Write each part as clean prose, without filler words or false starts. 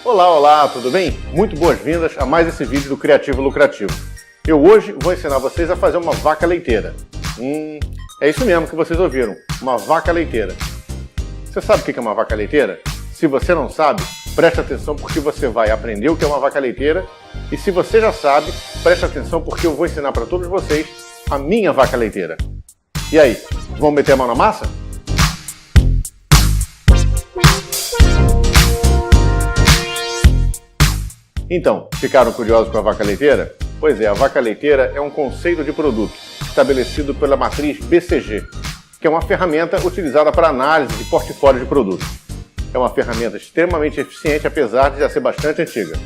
Olá, olá, tudo bem? Muito boas-vindas a mais esse vídeo do Criativo Lucrativo. Eu hoje vou ensinar vocês a fazer uma vaca leiteira. É isso mesmo que vocês ouviram, uma vaca leiteira. Você sabe o que é uma vaca leiteira? Se você não sabe, preste atenção porque você vai aprender o que é uma vaca leiteira. E se você já sabe, preste atenção porque eu vou ensinar para todos vocês a minha vaca leiteira. E aí, vamos meter a mão na massa? Então, ficaram curiosos com a vaca leiteira? Pois é, a vaca leiteira é um conceito de produto estabelecido pela matriz BCG, que é uma ferramenta utilizada para análise de portfólio de produtos. É uma ferramenta extremamente eficiente, apesar de já ser bastante antiga.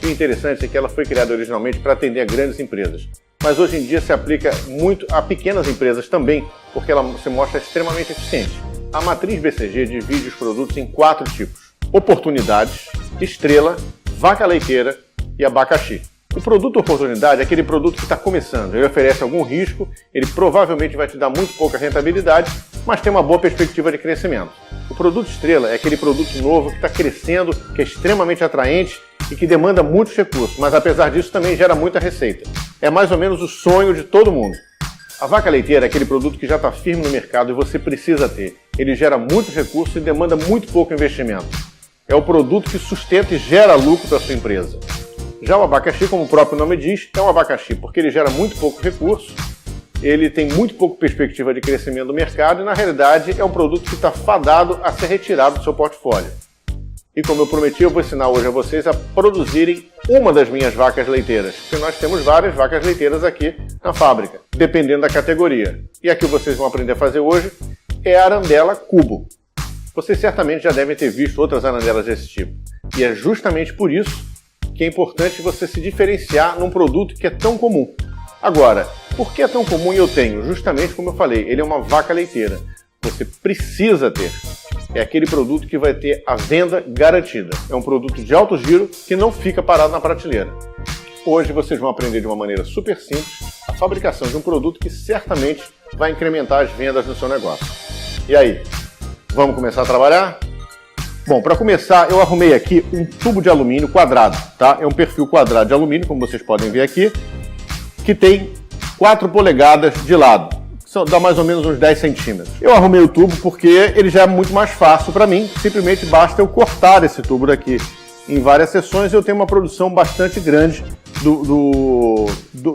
E o interessante é que ela foi criada originalmente para atender a grandes empresas, mas hoje em dia se aplica muito a pequenas empresas também, porque ela se mostra extremamente eficiente. A matriz BCG divide os produtos em 4 tipos: oportunidades, estrela, vaca leiteira e abacaxi. O produto oportunidade é aquele produto que está começando, ele oferece algum risco, ele provavelmente vai te dar muito pouca rentabilidade, mas tem uma boa perspectiva de crescimento. O produto estrela é aquele produto novo que está crescendo, que é extremamente atraente e que demanda muitos recursos, mas apesar disso também gera muita receita. É mais ou menos o sonho de todo mundo. A vaca leiteira é aquele produto que já está firme no mercado e você precisa ter. Ele gera muitos recursos e demanda muito pouco investimento. É o produto que sustenta e gera lucro para a sua empresa. Já o abacaxi, como o próprio nome diz, é um abacaxi porque ele gera muito pouco recurso, ele tem muito pouco perspectiva de crescimento do mercado e, na realidade, é um produto que está fadado a ser retirado do seu portfólio. E como eu prometi, eu vou ensinar hoje a vocês a produzirem uma das minhas vacas leiteiras, porque nós temos várias vacas leiteiras aqui na fábrica, dependendo da categoria. E a que vocês vão aprender a fazer hoje é a arandela cubo. Vocês certamente já devem ter visto outras arandelas desse tipo. E é justamente por isso que é importante você se diferenciar num produto que é tão comum. Agora, por que é tão comum e eu tenho? Justamente como eu falei, ele é uma vaca leiteira. Você precisa ter. É aquele produto que vai ter a venda garantida. É um produto de alto giro que não fica parado na prateleira. Hoje vocês vão aprender de uma maneira super simples a fabricação de um produto que certamente vai incrementar as vendas no seu negócio. E aí? Vamos começar a trabalhar? Bom, para começar, eu arrumei aqui um tubo de alumínio quadrado, tá? É um perfil quadrado de alumínio, como vocês podem ver aqui, que tem 4 polegadas de lado. Dá mais ou menos uns 10 centímetros. Eu arrumei o tubo porque ele já é muito mais fácil para mim. Simplesmente basta eu cortar esse tubo daqui em várias seções e eu tenho uma produção bastante grande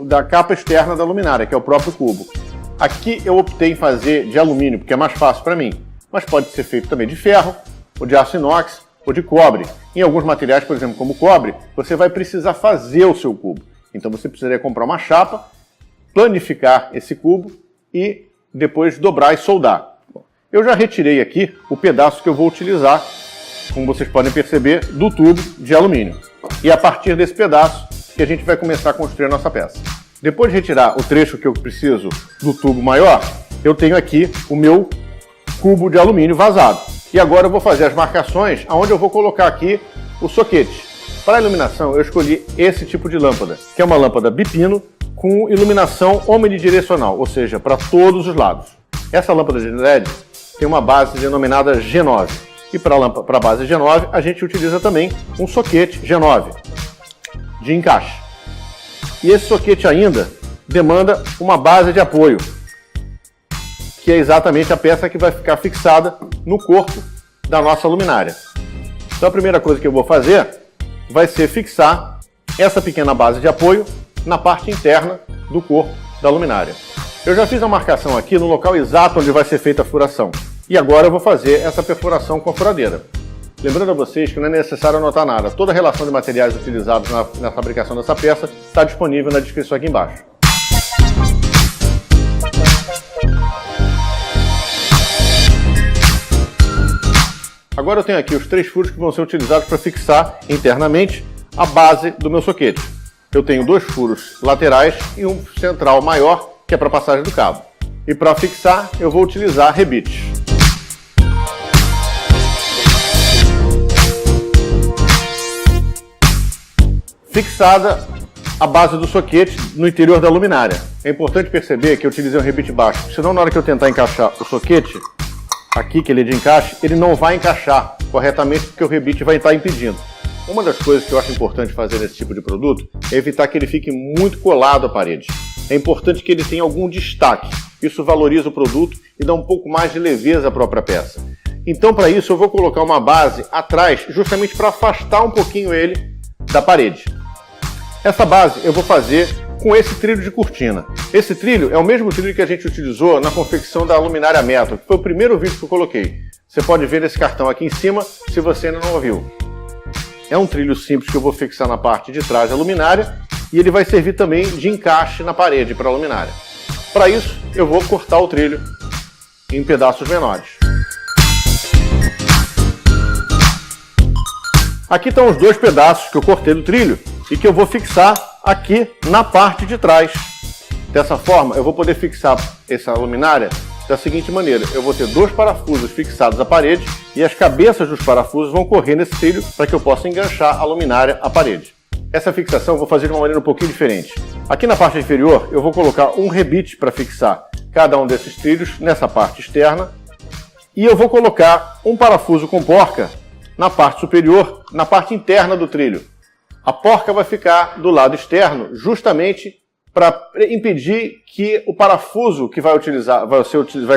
da capa externa da luminária, que é o próprio cubo. Aqui eu optei em fazer de alumínio, porque é mais fácil para mim. Mas pode ser feito também de ferro, ou de aço inox, ou de cobre. Em alguns materiais, por exemplo, como o cobre, você vai precisar fazer o seu cubo. Então você precisaria comprar uma chapa, planificar esse cubo e depois dobrar e soldar. Eu já retirei aqui o pedaço que eu vou utilizar, como vocês podem perceber, do tubo de alumínio. E a partir desse pedaço que a gente vai começar a construir a nossa peça. Depois de retirar o trecho que eu preciso do tubo maior, eu tenho aqui o meu cubo de alumínio vazado. E agora eu vou fazer as marcações onde eu vou colocar aqui o soquete. Para a iluminação eu escolhi esse tipo de lâmpada, que é uma lâmpada bipino com iluminação omnidirecional, ou seja, para todos os lados. Essa lâmpada de LED tem uma base denominada G9. E para a base G9 a gente utiliza também um soquete G9 de encaixe. E esse soquete ainda demanda uma base de apoio, que é exatamente a peça que vai ficar fixada no corpo da nossa luminária. Então a primeira coisa que eu vou fazer vai ser fixar essa pequena base de apoio na parte interna do corpo da luminária. Eu já fiz a marcação aqui no local exato onde vai ser feita a furação. E agora eu vou fazer essa perfuração com a furadeira. Lembrando a vocês que não é necessário anotar nada. Toda a relação de materiais utilizados na fabricação dessa peça está disponível na descrição aqui embaixo. Agora eu tenho aqui os 3 furos que vão ser utilizados para fixar internamente a base do meu soquete. Eu tenho 2 furos laterais e um central maior, que é para a passagem do cabo. E para fixar, eu vou utilizar rebites. Fixada a base do soquete no interior da luminária. É importante perceber que eu utilizei um rebite baixo, senão na hora que eu tentar encaixar o soquete, aqui que ele é de encaixe, ele não vai encaixar corretamente porque o rebite vai estar impedindo. Uma das coisas que eu acho importante fazer nesse tipo de produto é evitar que ele fique muito colado à parede. É importante que ele tenha algum destaque. Isso valoriza o produto e dá um pouco mais de leveza à própria peça. Então, para isso, eu vou colocar uma base atrás, justamente para afastar um pouquinho ele da parede. Essa base eu vou fazer com esse trilho de cortina. Esse trilho é o mesmo trilho que a gente utilizou na confecção da luminária Metal, que foi o primeiro vídeo que eu coloquei. Você pode ver nesse cartão aqui em cima, se você ainda não ouviu. É um trilho simples que eu vou fixar na parte de trás da luminária e ele vai servir também de encaixe na parede para a luminária. Para isso, eu vou cortar o trilho em pedaços menores. Aqui estão os dois pedaços que eu cortei do trilho e que eu vou fixar aqui na parte de trás. Dessa forma, eu vou poder fixar essa luminária da seguinte maneira: eu vou ter dois parafusos fixados à parede e as cabeças dos parafusos vão correr nesse trilho para que eu possa enganchar a luminária à parede. Essa fixação eu vou fazer de uma maneira um pouquinho diferente. Aqui na parte inferior eu vou colocar um rebite para fixar cada um desses trilhos nessa parte externa e eu vou colocar um parafuso com porca na parte superior, na parte interna do trilho. A porca vai ficar do lado externo justamente para impedir que o parafuso que vai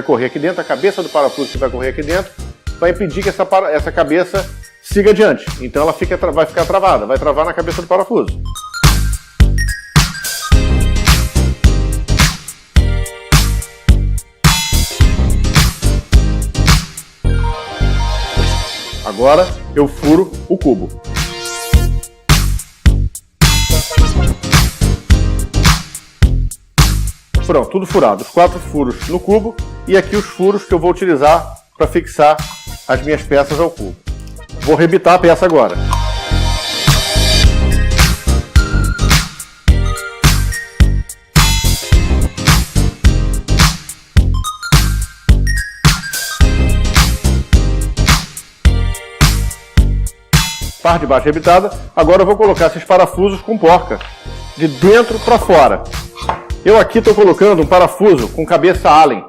correr aqui dentro, a cabeça do parafuso que vai correr aqui dentro, vai impedir que essa cabeça siga adiante. Então ela vai ficar travada, vai travar na cabeça do parafuso. Agora eu furo o cubo. Pronto, tudo furado. Os 4 furos no cubo e aqui os furos que eu vou utilizar para fixar as minhas peças ao cubo. Vou rebitar a peça agora. Parte de baixo rebitada. Agora eu vou colocar esses parafusos com porca de dentro para fora. Eu aqui estou colocando um parafuso com cabeça Allen.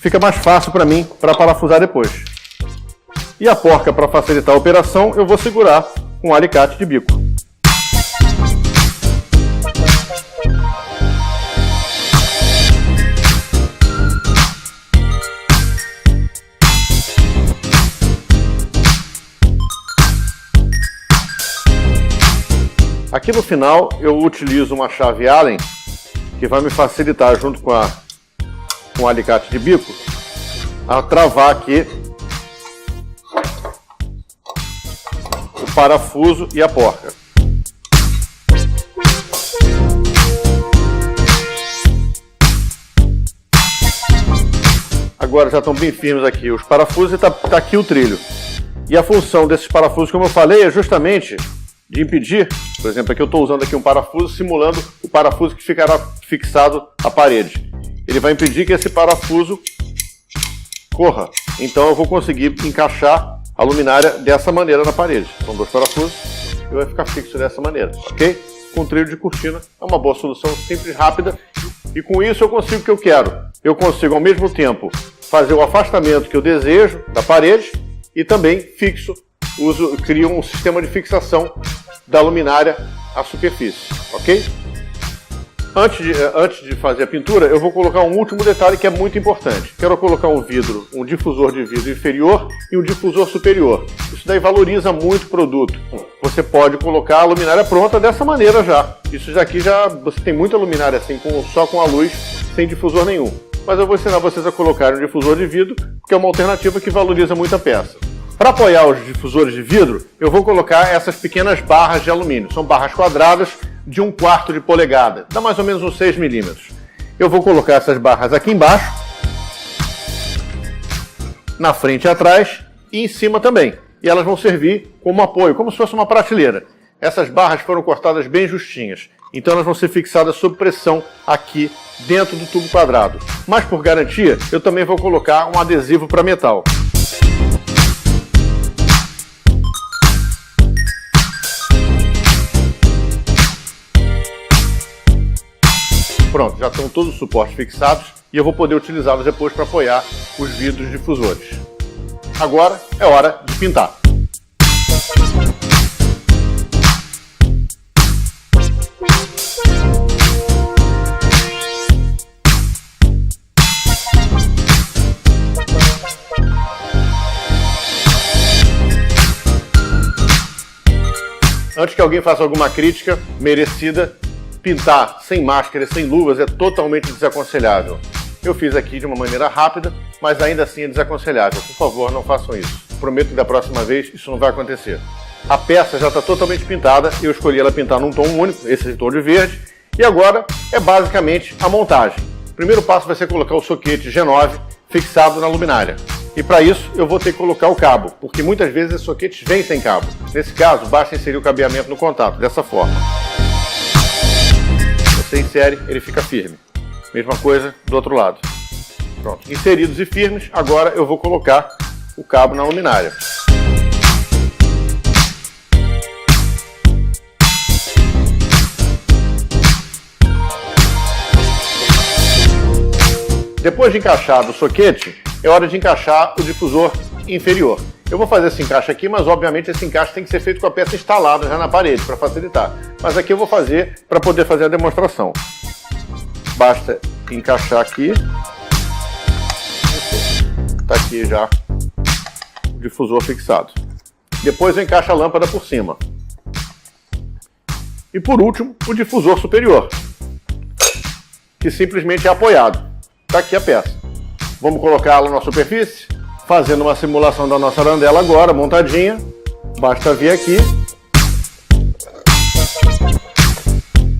Fica mais fácil para mim para parafusar depois. E a porca, para facilitar a operação, eu vou segurar com um alicate de bico. Aqui no final eu utilizo uma chave Allen que vai me facilitar, junto com o alicate de bico, a travar aqui o parafuso e a porca. Agora já estão bem firmes aqui os parafusos e está aqui o trilho. E a função desses parafusos, como eu falei, é justamente de impedir, por exemplo, aqui eu estou usando aqui um parafuso simulando o parafuso que ficará fixado à parede. Ele vai impedir que esse parafuso corra. Então eu vou conseguir encaixar a luminária dessa maneira na parede. São 2 parafusos e vai ficar fixo dessa maneira, ok? Com trilho de cortina é uma boa solução, simples, rápida, e com isso eu consigo o que eu quero. Eu consigo ao mesmo tempo fazer o afastamento que eu desejo da parede e também crio um sistema de fixação da luminária à superfície, ok? Antes de fazer a pintura, eu vou colocar um último detalhe que é muito importante. Quero colocar um difusor de vidro inferior e um difusor superior. Isso daí valoriza muito o produto. Você pode colocar a luminária pronta dessa maneira já. Isso daqui você tem muita luminária assim, só com a luz, sem difusor nenhum. Mas eu vou ensinar vocês a colocar um difusor de vidro, que é uma alternativa que valoriza muito a peça. Para apoiar os difusores de vidro, eu vou colocar essas pequenas barras de alumínio. São barras quadradas de 1/4 de polegada, dá mais ou menos uns 6 milímetros. Eu vou colocar essas barras aqui embaixo, na frente e atrás e em cima também. E elas vão servir como apoio, como se fosse uma prateleira. Essas barras foram cortadas bem justinhas, então elas vão ser fixadas sob pressão aqui dentro do tubo quadrado. Mas por garantia, eu também vou colocar um adesivo para metal. Pronto, já estão todos os suportes fixados e eu vou poder utilizá-los depois para apoiar os vidros difusores. Agora é hora de pintar. Antes que alguém faça alguma crítica merecida, pintar sem máscara e sem luvas é totalmente desaconselhável. Eu fiz aqui de uma maneira rápida, mas ainda assim é desaconselhável. Por favor, não façam isso. Prometo que da próxima vez isso não vai acontecer. A peça já está totalmente pintada, eu escolhi ela pintar num tom único, esse tom de verde, e agora é basicamente a montagem. O primeiro passo vai ser colocar o soquete G9 fixado na luminária. E para isso eu vou ter que colocar o cabo, porque muitas vezes esses soquetes vêm sem cabo. Nesse caso, basta inserir o cabeamento no contato, dessa forma. Você insere, ele fica firme. Mesma coisa do outro lado. Pronto. Inseridos e firmes, agora eu vou colocar o cabo na luminária. Depois de encaixado o soquete, é hora de encaixar o difusor inferior. Eu vou fazer esse encaixe aqui, mas obviamente esse encaixe tem que ser feito com a peça instalada já na parede, para facilitar. Mas aqui eu vou fazer para poder fazer a demonstração. Basta encaixar aqui. Está aqui já o difusor fixado. Depois eu encaixo a lâmpada por cima. E por último, o difusor superior, que simplesmente é apoiado. Está aqui a peça. Vamos colocá-la na superfície, fazendo uma simulação da nossa arandela agora, montadinha. Basta vir aqui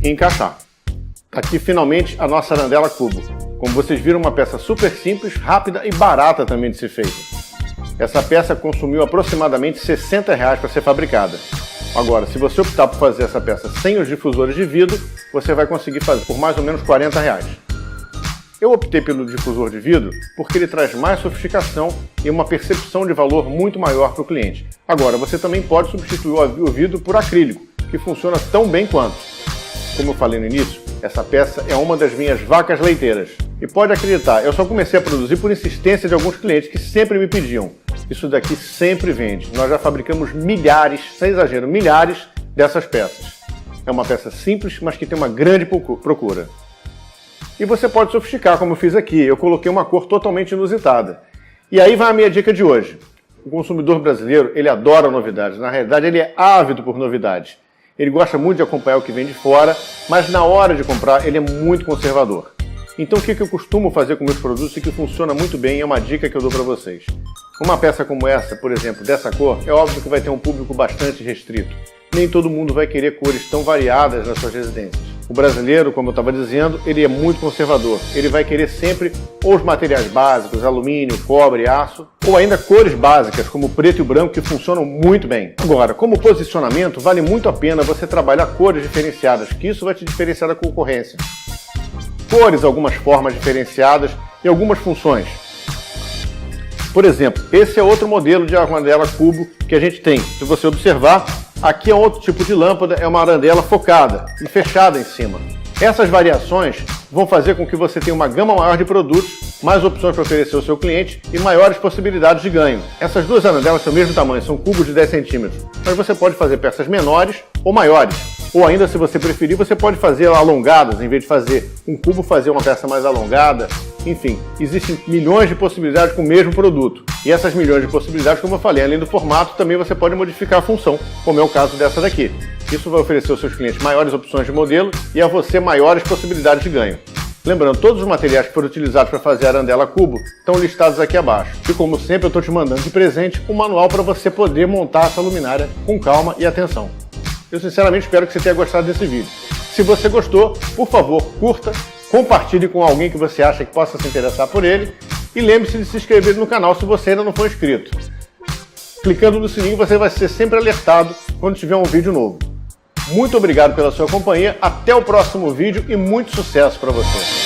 e encaixar. Está aqui finalmente a nossa arandela cubo. Como vocês viram, uma peça super simples, rápida e barata também de ser feita. Essa peça consumiu aproximadamente R$60 para ser fabricada. Agora, se você optar por fazer essa peça sem os difusores de vidro, você vai conseguir fazer por mais ou menos R$40. Eu optei pelo difusor de vidro porque ele traz mais sofisticação e uma percepção de valor muito maior para o cliente. Agora, você também pode substituir o vidro por acrílico, que funciona tão bem quanto. Como eu falei no início, essa peça é uma das minhas vacas leiteiras. E pode acreditar, eu só comecei a produzir por insistência de alguns clientes que sempre me pediam. Isso daqui sempre vende. Nós já fabricamos milhares, sem exagero, milhares dessas peças. É uma peça simples, mas que tem uma grande procura. E você pode sofisticar, como eu fiz aqui. Eu coloquei uma cor totalmente inusitada. E aí vai a minha dica de hoje. O consumidor brasileiro, ele adora novidades. Na realidade, ele é ávido por novidades. Ele gosta muito de acompanhar o que vem de fora, mas na hora de comprar, ele é muito conservador. Então o que eu costumo fazer com meus produtos e que funciona muito bem, é uma dica que eu dou para vocês. Uma peça como essa, por exemplo, dessa cor, é óbvio que vai ter um público bastante restrito. Nem todo mundo vai querer cores tão variadas nas suas residências. O brasileiro, como eu estava dizendo, ele é muito conservador. Ele vai querer sempre ou os materiais básicos, alumínio, cobre, aço, ou ainda cores básicas, como preto e branco, que funcionam muito bem. Agora, como posicionamento, vale muito a pena você trabalhar cores diferenciadas, que isso vai te diferenciar da concorrência. Cores, algumas formas diferenciadas e algumas funções. Por exemplo, esse é outro modelo de arandela cubo que a gente tem. Se você observar, aqui é outro tipo de lâmpada, é uma arandela focada e fechada em cima. Essas variações vão fazer com que você tenha uma gama maior de produtos, mais opções para oferecer ao seu cliente e maiores possibilidades de ganho. Essas duas arandelas são o mesmo tamanho, são cubos de 10 centímetros, mas você pode fazer peças menores ou maiores. Ou ainda, se você preferir, você pode fazer alongadas, em vez de fazer um cubo, fazer uma peça mais alongada. Enfim, existem milhões de possibilidades com o mesmo produto. E essas milhões de possibilidades, como eu falei, além do formato, também você pode modificar a função, como é o caso dessa daqui. Isso vai oferecer aos seus clientes maiores opções de modelo e a você maiores possibilidades de ganho. Lembrando, todos os materiais que foram utilizados para fazer a arandela cubo estão listados aqui abaixo. E como sempre, eu estou te mandando de presente um manual para você poder montar essa luminária com calma e atenção. Eu sinceramente espero que você tenha gostado desse vídeo. Se você gostou, por favor, curta, compartilhe com alguém que você acha que possa se interessar por ele e lembre-se de se inscrever no canal se você ainda não for inscrito. Clicando no sininho você vai ser sempre alertado quando tiver um vídeo novo. Muito obrigado pela sua companhia, até o próximo vídeo e muito sucesso para você!